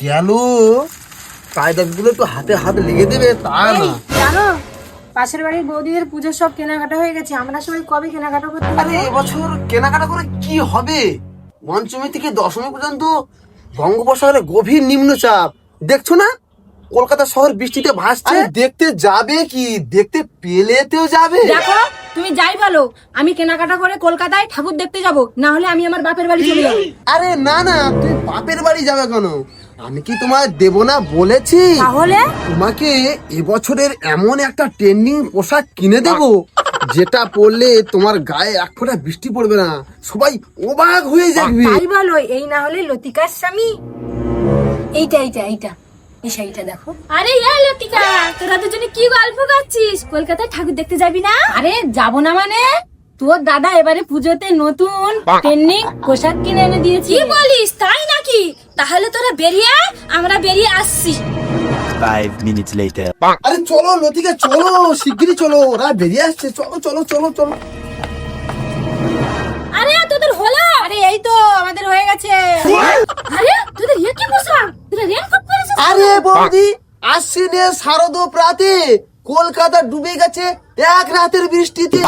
গেল কায়দাগুলো একটু হাতে হাতে লেগে দেবে তা না। জানো পাশের বাড়ির বৌদিদের পুজোর সব কেনাকাটা হয়ে গেছে, আমরা সবাই কবে কেনাকাটা করতে আরে এবছর কেনাকাটা করে কি হবে? পঞ্চমী থেকে দশমী পর্যন্ত বঙ্গোপসাগরে গভীর নিম্নচাপ, দেখছো না? কলকাতা শহর বৃষ্টিতে ভাসছে। দেখতে যাবে কি, দেখতে পেলেতেও যাবে। দেখো তুমি যাই বলো, আমি কেনাকাটা করে কলকাতায় ঠাকুর দেখতে যাব, না হলে আমি আমার বাপের বাড়ি চলে যাবো। আরে না না, তুমি বাপের বাড়ি যাবে কেন? আমি কি তোমায় দেব না বলেছি? তাহলে তোমাকে এবছরের এমন একটা ট্রেন্ডিং পোশাক কিনে দেব যেটা পরলে তোমার গায়ে এক ফোঁটা বৃষ্টি পড়বে না, সবাই অবাক হয়ে যাবে। তাই বলো, এই না হলে লতিকার স্বামী। এইটা এইটা এইটা এই শাড়িটা দেখো। আরে এই লতিকা, তোরা দুজনে কি গল্প করছিস? কলকাতায় ঠাকুর দেখতে যাবি না? আরে যাবো না মানে, তোর দাদা এবারে পুজোতে নতুন ট্রেন্ডিং পোশাক কিনে এনে দিয়েছি। কি বলিস, তাই নাকি? তাহলে তোরা বেরিয়ে আয়, আমরা বেরিয়ে আসছি। 5 minutes later. আরে চলো লতিকা, চলো শিগগিরই চলো, ওরা বেরিয়ে আসছে, চলো চলো চলো চলো। আরে তোদের হলো? আরে এই তো আমাদের হয়ে গেছে। আরে তোদের কি পোশাক? তোরা রেনকোট পরেছিস? আরে বৌদি, আশ্বিনে শারদ প্রাতে কলকাতা ডুবে গেছে এক রাতের বৃষ্টিতে।